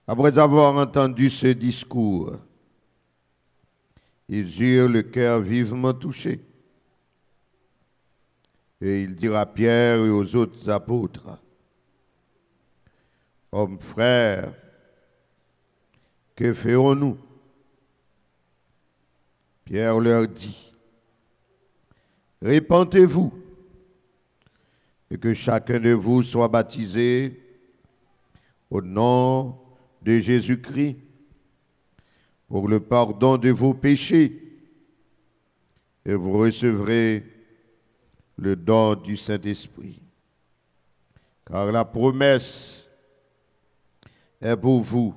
Après avoir entendu ce discours, ils eurent le cœur vivement touché. Et il dira à Pierre et aux autres apôtres, « Hommes frères, que ferons-nous » Pierre leur dit, « Répentez-vous et que chacun de vous soit baptisé au nom de Jésus-Christ pour le pardon de vos péchés et vous recevrez le don du Saint-Esprit. Car la promesse est pour vous,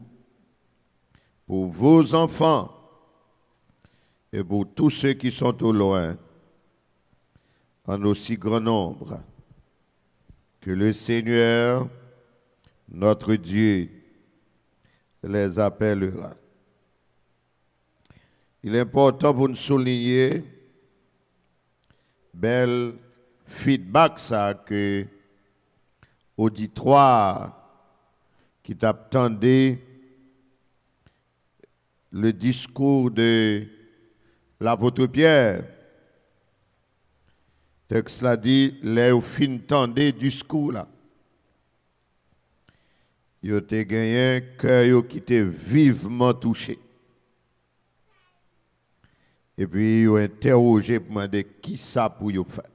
pour vos enfants et pour tous ceux qui sont au loin, en aussi grand nombre que le Seigneur, notre Dieu, les appellera. » Il est important pour nous souligner bel feedback ça que auditoire qui t'attendait le discours de l'apôtre Pierre. Le texte l'a dit, les fin tendez discours là. Il a gagné un cœur qui était vivement touché. Et puis, il a interrogé pour demander qui ça pour y faire.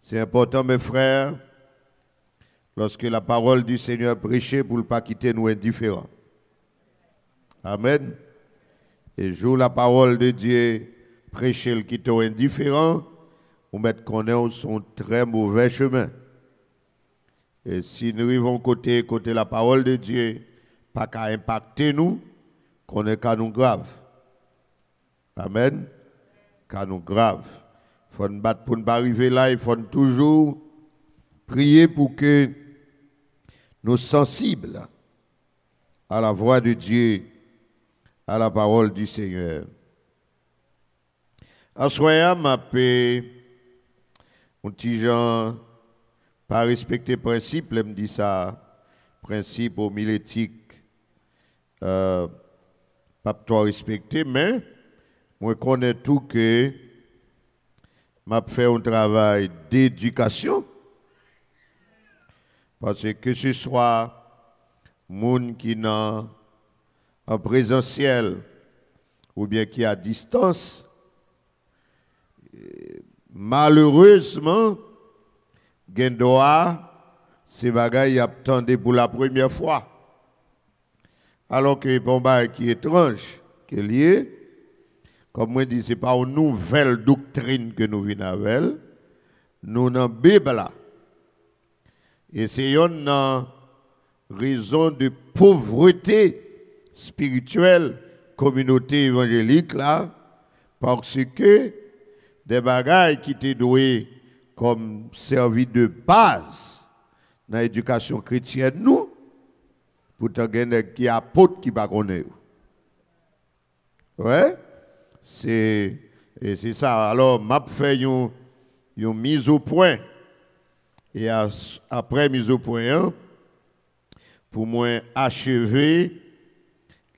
C'est important, mes frères, lorsque la parole du Seigneur prêchée pour ne pas quitter nous indifférents. Amen. Et jour la parole de Dieu prêcher le quitte indifférent, on met qu'on est sur un très mauvais chemin. Et si nous arrivons côté la parole de Dieu, pas qu'à impacter nous, qu'on est qu'à nous grave. Amen. Qu'à nous grave. Il faut nous battre pour ne pas arriver là, il faut toujours prier pour que nous sensibles à la voix de Dieu, à la parole du Seigneur. En soyant m'a paix, un petit gens, pas respecter principe, me dit ça, principe homilétique, pas toi respecter, mais moi connais tout que m'a fait un travail d'éducation, parce que ce soit monde qui n'a en présentiel ou bien qui à distance, malheureusement, Gendoa, ces bagailles attendent pour la première fois. Alors que bon qui est étrange, qui est lié, comme moi dis, ce n'est pas une nouvelle doctrine que nous venons avec, nous dans la Bible. Et c'est une raison de pauvreté spirituelle, communauté évangélique là, parce que des bagailles qui étaient douées comme servi de base dans l'éducation chrétienne, nous, pourtant, il y a des qui apôtres qui ne connaissent pas. Ouais? C'est ça. Alors, m'a fait une mise au point. Et après mise au point, pour moi achever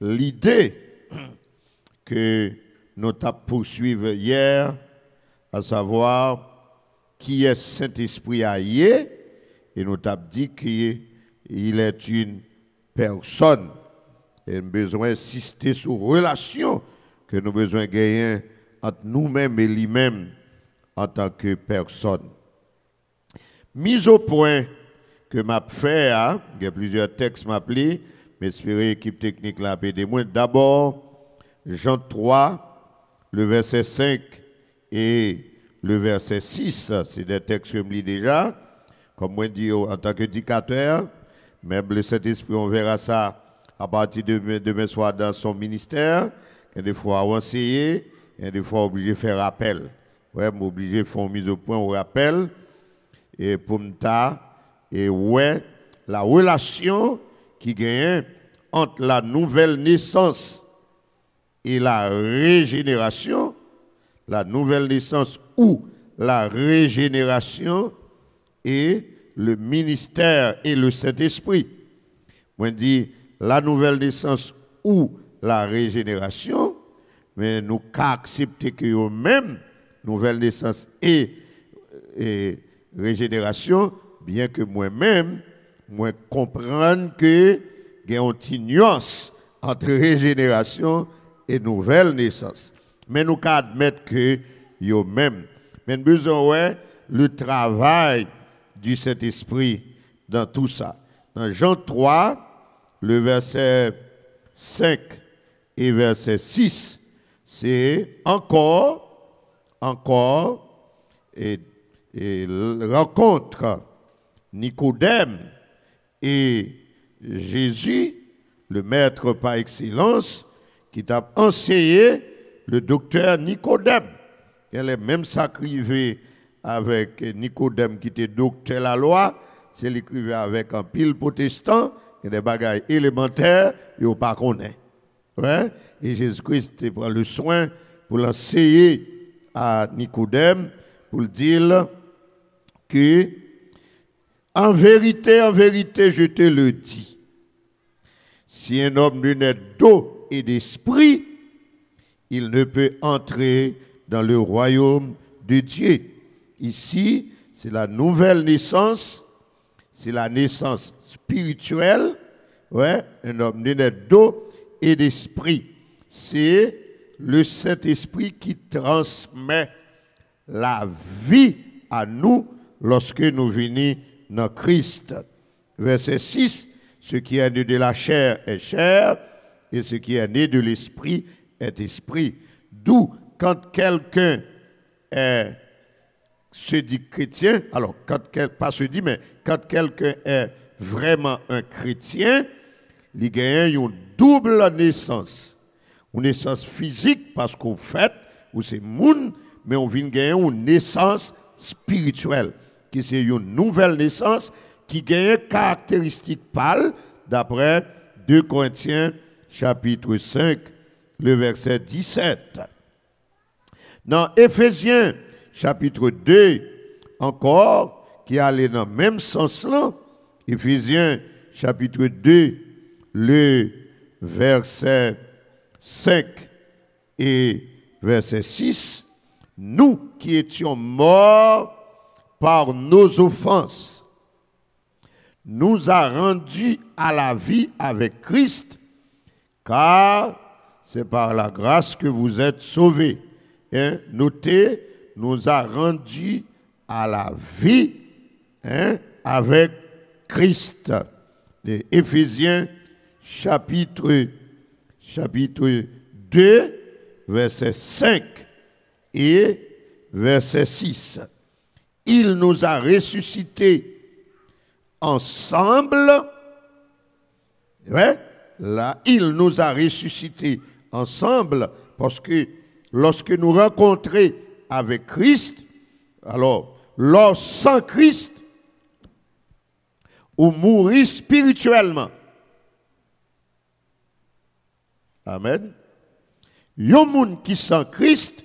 l'idée que nous avons poursuivi hier, à savoir qui est Saint-Esprit aillé, et nous avons dit qu'il est une personne. Et nous avons besoin d'insister sur la relation que nous avons besoin de gagner entre nous-mêmes et lui-même en tant que personne. Mise au point que m'a fait, il y a plusieurs textes m'a appelé, mais j'espère l'équipe technique l'a appelé moins. D'abord, Jean 3, le verset 5 et le verset 6, c'est des textes que je lis déjà. Comme moi dit en tant qu'éducateur, même le Saint-Esprit, on verra ça à partir de demain soir dans son ministère. Il y a des fois enseigner, il y a des fois obligé de faire appel. Ouais, obligé de faire une mise au point au rappel. Et pour m'ta, et ouais, la relation qui gagne entre la nouvelle naissance et la régénération, la nouvelle naissance ou la régénération et le ministère et le Saint-Esprit. Moi, je dis la nouvelle naissance ou la régénération, mais nous accepter que nous-mêmes, nouvelle naissance et régénération, bien que moi-même, moi comprendre que il y a une nuance entre régénération et nouvelle naissance. Mais nous admettons que nous-mêmes, mais nous besoin le travail du Saint-Esprit dans tout ça. Dans Jean 3, le verset 5 et verset 6, c'est encore, et rencontre Nicodème et Jésus, le maître par excellence, qui t'a enseigné le docteur Nicodème. Elle est même s'acrivée avec Nicodème qui était docteur la loi, c'est l'écrivait avec un pile protestant, et des bagailles élémentaires, et au pas connaît. Ouais? Et Jésus-Christ prend le soin pour l'enseigner à Nicodème, pour le dire que, en vérité, je te le dis, si un homme n'est d'eau et d'esprit, il ne peut entrer dans le royaume de Dieu. Ici, c'est la nouvelle naissance, c'est la naissance spirituelle, ouais, un homme né d'eau et d'esprit. C'est le Saint-Esprit qui transmet la vie à nous lorsque nous venons dans Christ. Verset 6, ce qui est né de la chair est chair, et ce qui est né de l'esprit est esprit. D'où, quand quelqu'un se dit chrétien, alors, pas se dit, mais quand quelqu'un est vraiment un chrétien, il gagne une double naissance. Une naissance physique, parce qu'on fait, ou c'est moun, mais on vient gagner une naissance spirituelle, qui c'est une nouvelle naissance qui gagne caractéristique pâle, d'après 2 Corinthiens, chapitre 5, le verset 17. Dans Éphésiens, chapitre 2, encore, qui allait dans le même sens-là, Éphésiens, chapitre 2, le verset 5 et verset 6, nous qui étions morts par nos offenses, nous a rendus à la vie avec Christ, car c'est par la grâce que vous êtes sauvés. Hein? Notez, nous a rendus à la vie, hein, avec Christ. Les Éphésiens chapitre 2, verset 5 et verset 6. Il nous a ressuscités ensemble. Ouais, là, il nous a ressuscités ensemble parce que lorsque nous rencontrons avec Christ, alors, sans Christ, ou mourir spirituellement. Amen. Yon moun qui sans Christ,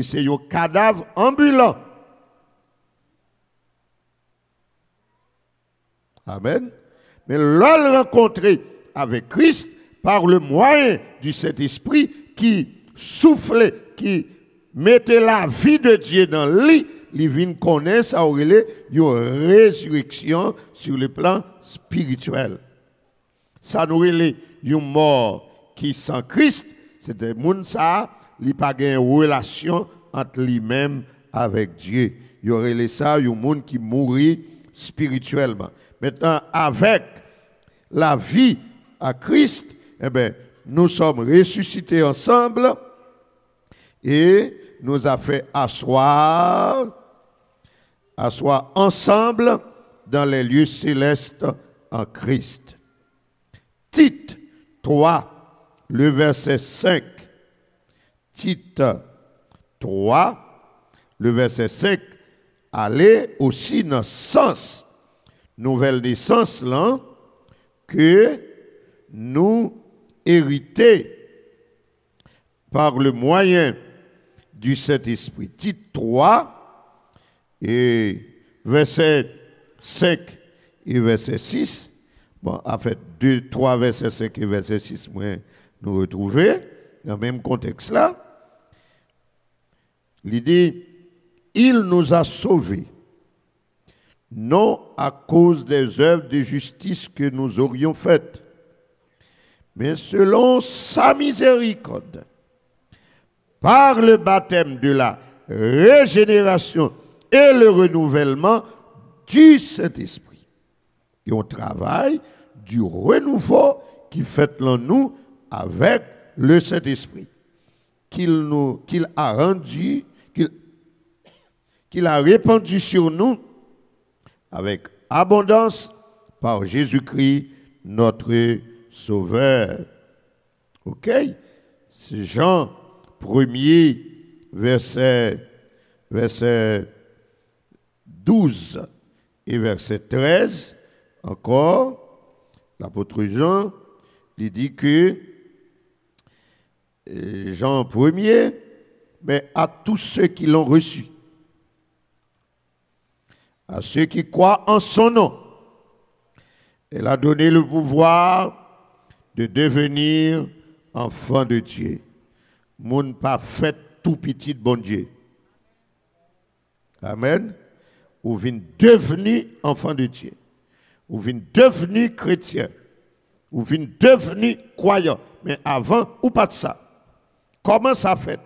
c'est un cadavre ambulant. Amen. Mais l'on rencontré avec Christ par le moyen du Saint-Esprit qui soufflait, qui mettait la vie de Dieu dans lui, il vient connaître ça aurait une résurrection sur le plan spirituel. Ça nous relève une mort qui sans Christ, c'est des gens ça, il pas une relation entre lui-même avec Dieu. Il y aurait ça un monde qui mourit spirituellement. Maintenant avec la vie à Christ, eh ben nous sommes ressuscités ensemble et nous a fait asseoir ensemble dans les lieux célestes en Christ. Tite 3, le verset 5. Tite 3, le verset 5, allait aussi dans le sens, nouvelle naissance là, que nous héritons par le moyen du Saint-Esprit. Tite 3, et verset 5 et verset 6, Bon, en fait, 2, 3 versets 5 et verset 6, nous retrouver dans le même contexte là. Il dit, il nous a sauvés, non à cause des œuvres de justice que nous aurions faites, mais selon sa miséricorde, par le baptême de la régénération et le renouvellement du Saint-Esprit. Et on travaille du renouveau qui fait en nous avec le Saint-Esprit, qu'il a rendu, qu'il a répandu sur nous avec abondance par Jésus-Christ, notre Sauveur. Ok? C'est Jean 1er, verset 12 et verset 13. Encore, l'apôtre Jean, il dit que Jean 1er, mais à tous ceux qui l'ont reçu, à ceux qui croient en son nom, elle a donné le pouvoir de devenir enfants de Dieu. Moun pas fait tout petit bon Dieu. Amen. Ou vient devenu enfant de Dieu. Ou vient devenu chrétien. Ou vient devenu croyant. Mais avant, ou pas de ça. Comment ça fait?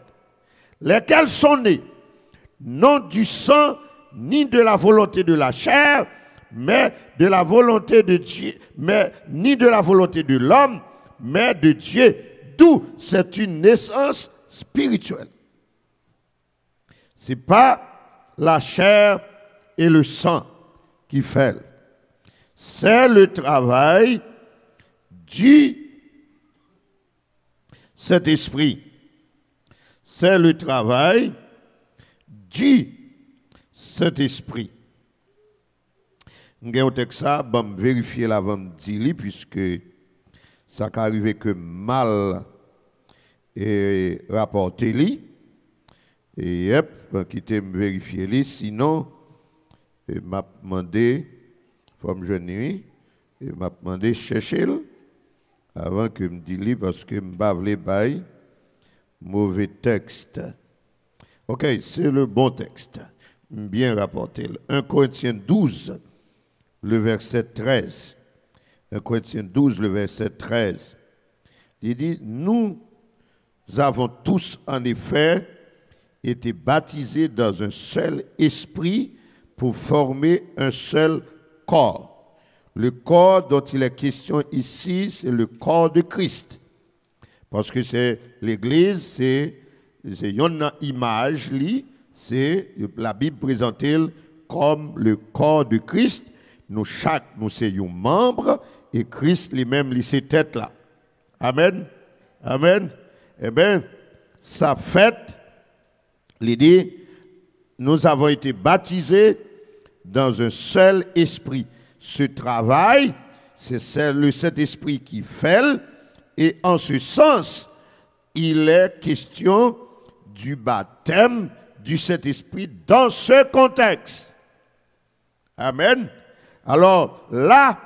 Lesquels sont nés, non du sang, ni de la volonté de la chair, mais de la volonté de Dieu, mais ni de la volonté de l'homme, mais de Dieu. D'où c'est une naissance spirituelle. Ce n'est pas la chair et le sang qui fait. C'est le travail du Saint-Esprit. C'est le travail du Saint-Esprit. Je vais vérifier l'avant de dire, puisque ça peut arriver que mal est rapporté li. Et quittez me vérifier li, sinon m'a demandé, faut me joindre, et m'a demandé chercher avant que me dise li, parce que me bavle bail mauvais texte. OK, c'est le bon texte. Bien rapporté. 1 Corinthiens 12, le verset 13. 1 Corinthiens 12, le verset 13. Il dit, nous avons tous en effet été baptisés dans un seul esprit pour former un seul corps. Le corps dont il est question ici, c'est le corps de Christ. Parce que c'est l'Église, c'est une image, c'est la Bible présente comme le corps de Christ. Nous, chaque, nous sommes membres et Christ lui-même, c'est tête là. Amen. Amen. Eh bien, ça fait l'idée, nous avons été baptisés dans un seul esprit. Ce travail, c'est le Saint-Esprit qui fait, et en ce sens, il est question du baptême du Saint-Esprit dans ce contexte. Amen. Alors là,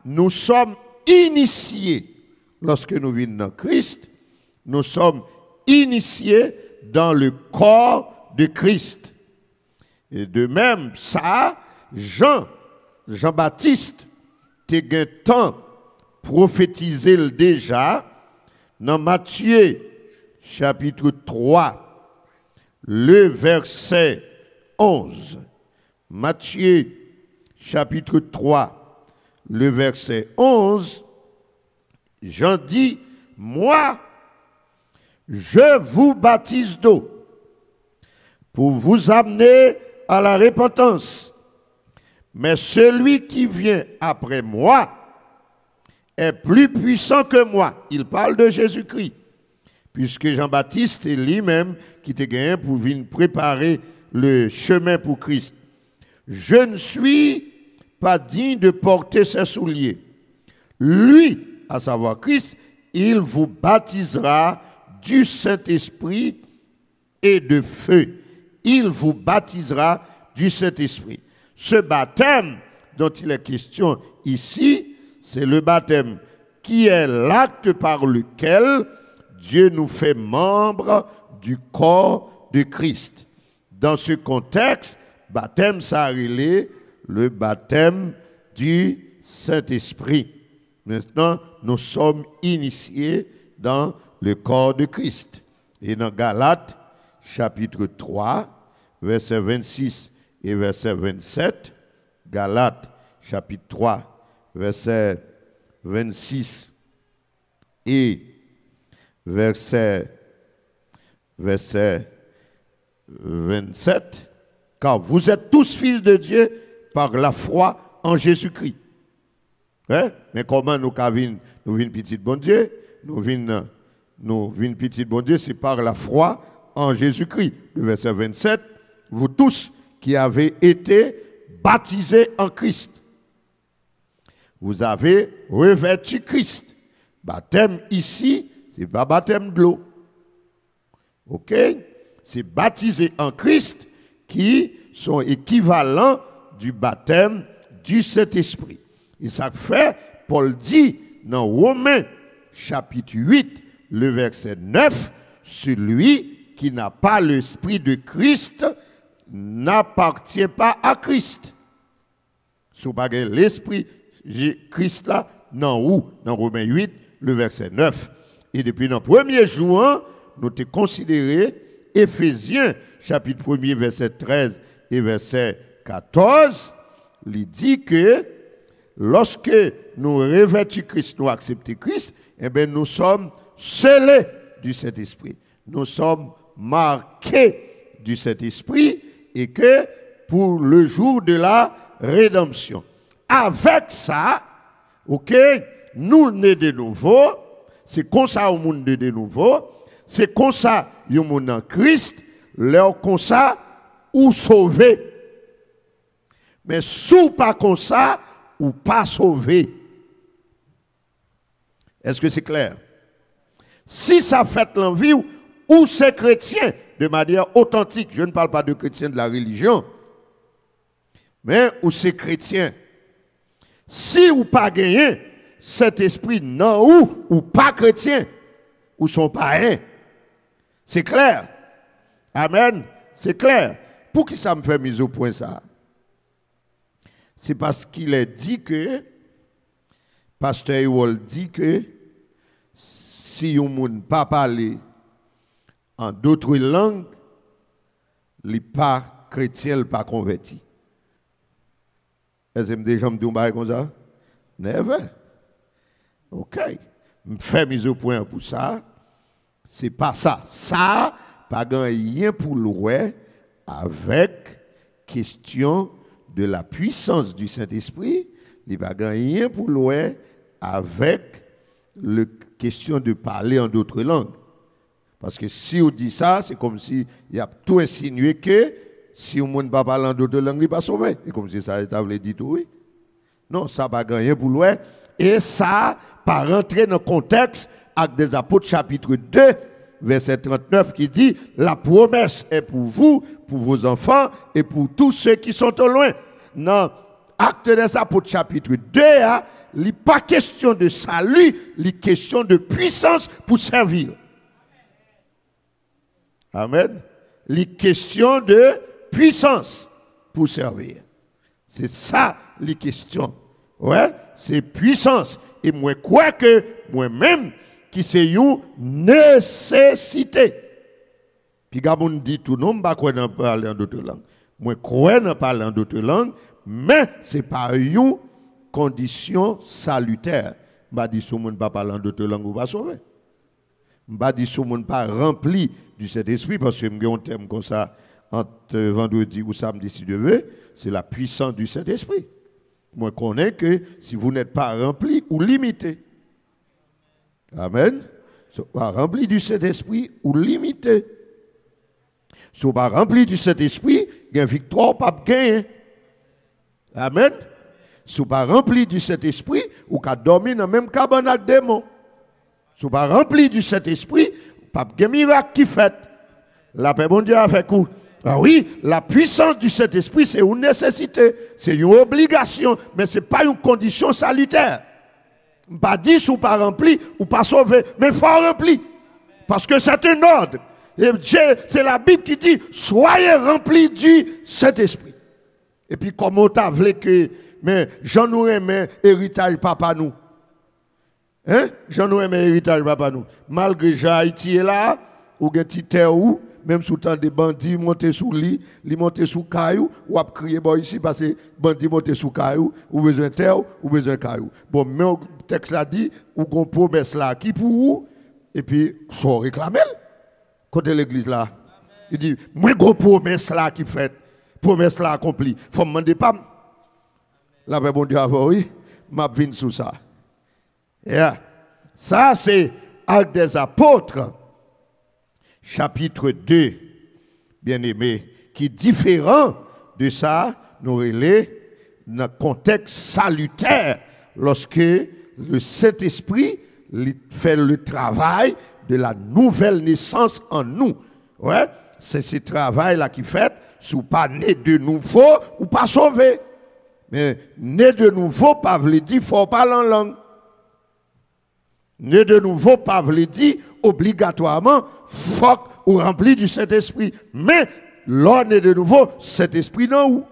nous sommes initiés, lorsque nous venons dans Christ, nous sommes initiés dans le corps de Christ. Et de même, ça, Jean-Baptiste, t'es un temps prophétisé déjà dans Matthieu chapitre 3, le verset 11. Matthieu chapitre 3, le verset 11, Jean dit, moi, je vous baptise d'eau pour vous amener à la repentance. Mais celui qui vient après moi est plus puissant que moi. Il parle de Jésus-Christ. Puisque Jean-Baptiste est lui-même qui était gagné pour venir préparer le chemin pour Christ. Je ne suis pas digne de porter ses souliers. Lui, à savoir Christ, il vous baptisera du Saint-Esprit et de feu. Il vous baptisera du Saint-Esprit. Ce baptême dont il est question ici, c'est le baptême qui est l'acte par lequel Dieu nous fait membres du corps de Christ. Dans ce contexte, baptême, ça a relé le baptême du Saint-Esprit. Maintenant, nous sommes initiés dans le corps de Christ. Et dans Galates, chapitre 3, verset 26 et verset 27, Galates, chapitre 3, verset 26 et verset 27, car vous êtes tous fils de Dieu par la foi en Jésus-Christ. Hein? Mais comment nous venons petit bon Dieu? Nous venons petit bon Dieu, c'est par la foi en Jésus-Christ. Le verset 27, vous tous qui avez été baptisés en Christ, vous avez revêtu Christ. Baptême ici, c'est pas baptême de l'eau. OK? C'est baptisé en Christ qui sont équivalents du baptême du Saint-Esprit. Et ça fait, Paul dit dans Romains chapitre 8, le verset 9, celui qui n'a pas l'esprit de Christ n'appartient pas à Christ. Si vous n'avez pas l'esprit de Christ là, non où? Dans Romains 8, le verset 9. Et depuis le premier jour, nous avons considéré Éphésiens chapitre 1er, verset 13 et verset 14, il dit que lorsque nous revêtons Christ, nous acceptons Christ, eh bien nous sommes scellés du Saint-Esprit. Nous sommes marqués du Saint-Esprit et que pour le jour de la rédemption. Avec ça, ok, nous nés de nouveau, c'est comme ça au monde de nouveau, c'est comme ça au monde en Christ, leur comme ça ou sauvé. Mais sous pas comme ça ou pas sauvé. Est-ce que c'est clair? Si ça fait l'envie ou c'est chrétien de manière authentique, je ne parle pas de chrétien de la religion, mais ou c'est chrétien. Si ou pas gagné cet esprit non ou pas chrétien ou son païen. C'est clair? Amen. C'est clair. Pour qui ça me fait mise au point ça? C'est parce qu'il est dit que, Pasteur Ewald dit que, si on ne peut pas parler en d'autres langues, les pas chrétiens, pas convertis. Est-ce que déjà me dis comme ça? Never. OK. Je fais mise au point pour ça. C'est pas ça. Ça, pas rien pour l'ouest avec question de la puissance du Saint-Esprit. Il n'y a pas rien pour l'ouest avec la question de parler en d'autres langues. Parce que si on dit ça, c'est comme si il y a tout insinué que si on ne peut pas parler en d'autres langues, il n'est pas sauvé. Et comme si ça avait dit tout, oui. Non, ça n'a pas rien pour l'ouest. Et ça, par rentrer dans le contexte, Actes des Apôtres, chapitre 2, verset 39, qui dit « La promesse est pour vous, pour vos enfants et pour tous ceux qui sont au loin. » Dans Actes des Apôtres, chapitre 2, il n'est pas question de salut, il est question de puissance pour servir. Amen. Il est question de puissance pour servir. C'est ça, les questions. Ouais, c'est puissance. Et moi, quoi que moi-même, qui c'est une nécessité. Puis, Gabon dit tout, non, je ne crois pas parler en d'autres langues. Moi, je crois pas parler en d'autres langues, mais ce n'est pas une condition salutaire. Je ne dis pas si on ne pas parler en d'autres langues, on va sauver. Je ne dis pas si on ne pas rempli du Saint-Esprit, parce que je un thème comme ça, entre vendredi ou samedi, si Dieu veut, c'est la puissance du Saint-Esprit. Moi, je connais que si vous n'êtes pas rempli ou limité, amen, si vous n'êtes pas rempli du Saint-Esprit ou limité, si vous n'êtes pas rempli du Saint-Esprit, il y a une victoire, pas gagner. Amen. Si vous n'êtes pas rempli du Saint-Esprit, vous pouvez dormir dans le même cabane avec des démons. Si vous n'êtes pas rempli du Saint-Esprit, pas de miracle qui fait. La paix, bon Dieu, avec vous. Ah oui, la puissance du Saint-Esprit, c'est une nécessité, c'est une obligation, mais ce n'est pas une condition salutaire. Pas dit ou pas rempli, ou pas sauvé, mais faut rempli. Parce que c'est un ordre. Et c'est la Bible qui dit, soyez remplis du Saint-Esprit. Et puis, comment t'as voulu que, mais j'en nous aimé héritage papa nous. Hein? J'en nous aimé héritage papa nous. Malgré Haïti est là, ou gen ti terre ou, même sous temps des bandits monter sous lit, li monter sous caillou, ou ap crier bon ici parce que bandits monter sous caillou, ou besoin terre, ou besoin caillou. Bon, mais le texte là dit, ou gon promesse là qui pour vous, et puis faut réclamer côté l'église là. Il dit, moi gon promesse là qui fait, promesse là accomplie. Faut me demander pas. Là ben bon Dieu avant oui, m'a vinn sous ça. Yeah. Ça c'est Actes des Apôtres. Chapitre 2, bien-aimé, qui est différent de ça, nous relève dans le contexte salutaire, lorsque le Saint-Esprit fait le travail de la nouvelle naissance en nous. Ouais, c'est ce travail-là qui fait, si pas né de nouveau ou pas sauvé. Mais né de nouveau, pas veut dire faut parler en langue. Né de nouveau, pas veut dire obligatoirement faut ou rempli du Saint-Esprit. Mais l'on est de nouveau, cet esprit non où.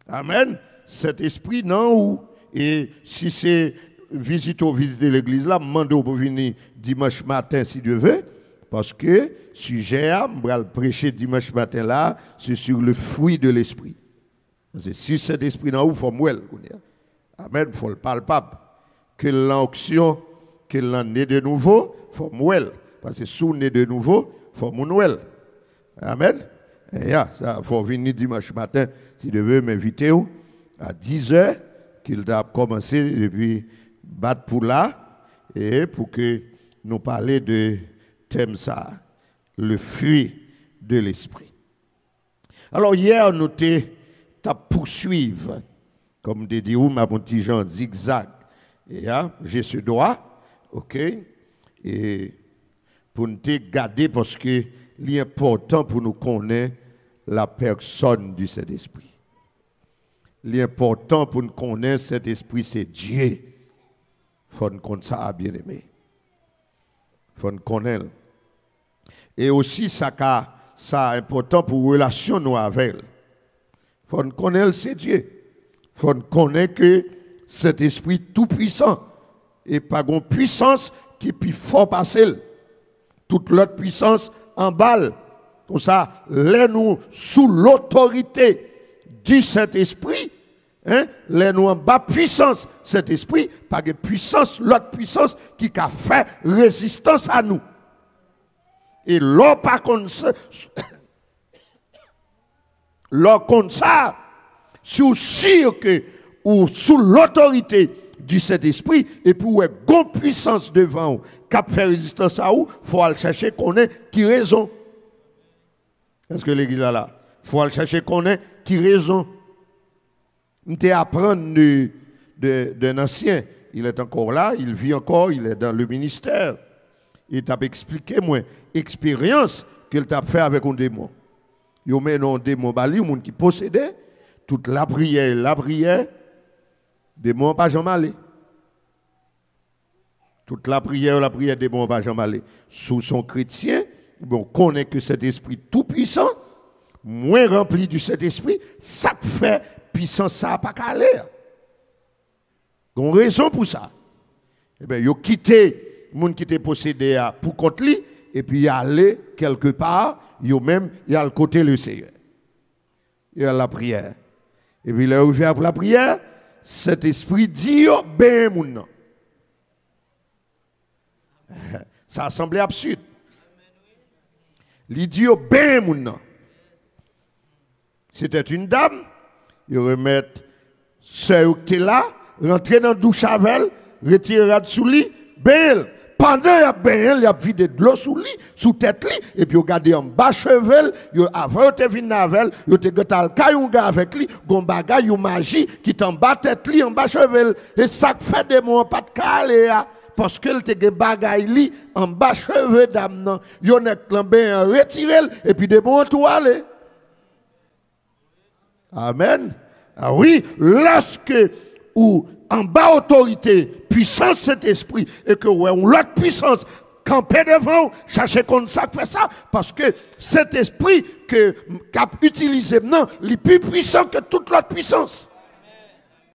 Amen. Cet esprit non où. Et si c'est visiter l'église là, demandez pour venir dimanche matin si Dieu veut. Parce que sujet, je vais prêcher dimanche matin là, c'est sur le fruit de l'esprit. Si cet esprit non où, il faut mourir. Amen. Il faut le palpable. Que l'onction, que l'on est de nouveau, il faut mourir. Parce que si on est de nouveau, il faut Noël. Amen. Et ça, il faut venir dimanche matin, si Dieu veut m'inviter à 10h, qu'il a commencé depuis battre pour là, et pour que nous parlions de thème ça, le fruit de l'esprit. Alors hier, nous t'as poursuivre, comme te dit, ma petit Jean, zigzag. Et j'ai ce droit, ok, et pour nous garder parce que l'important pour nous connaître la personne du Saint-Esprit. L'important pour nous connaître cet esprit, c'est Dieu. Il faut nous connaître ça, bien aimé. Il faut nous connaître. Et aussi, ça est important pour relation nous avec elle. Il faut nous connaître, c'est Dieu. Il faut nous connaître que cet esprit tout-puissant et pas une puissance qui est plus fort passer. Toute l'autre puissance en balle. Comme ça, nous sous l'autorité du Saint-Esprit, hein, nous en bas puissance, cet esprit, pas de puissance, l'autre puissance qui a fait résistance à nous. Et l'on pas comme ça, l'on comme ça, sous sûr que, ou sous l'autorité du Saint-Esprit, et puis où est une puissance devant vous, qui a fait résistance à vous, il faut aller chercher qu'on ait qui raison. Est-ce que l'église est là? Il faut aller chercher qu'on ait qui raison. Nous apprendre d'un ancien, il est encore là, il vit encore, il est dans le ministère. Il t'a expliqué, moi, expérience qu'il t'a fait avec un démon. Il met un démon bali, un monde qui possédait, toute la prière, démon pas jamais aller. Toute la prière, démon pas jamais aller. Sous son chrétien, bon, connaît que cet esprit tout puissant, moins rempli du Saint-Esprit, ça fait puissance, ça n'a pas qu'à aller. Il y a une raison pour ça. Eh bien, il a quitté le monde qui était possédé pour contre lui, et puis il allé quelque part, il a le côté le Seigneur. Il y a la prière. Et puis il est ouvert pour la prière, cet esprit dit, ben mon. Ça a semblé absurde. Il dit, ben mon. C'était une dame, il remet sœur qui est là, rentrer dans la douche avec elle, retirer sous lit, ben pendant il a vidé de l'eau sous lit, sous tête lit, et puis il regardé en bas chevel, avant de venir avec elle, il te gâté le caillou avec lui, gon bagay ou magie qui t'en bas tête lit en bas chevel, et ça fait des mots pas de calé parce que te ge bagay li en bas cheveux dame nan, yo nek ben retiré et puis des bons toiles. Amen. Ah oui, lorsque ou en bas autorité, puissance cet esprit, et que ouais, l'autre puissance camper devant, chercher comme ça, fait ça, parce que cet esprit que cap utilisé maintenant, il est plus puissant que toute l'autre puissance.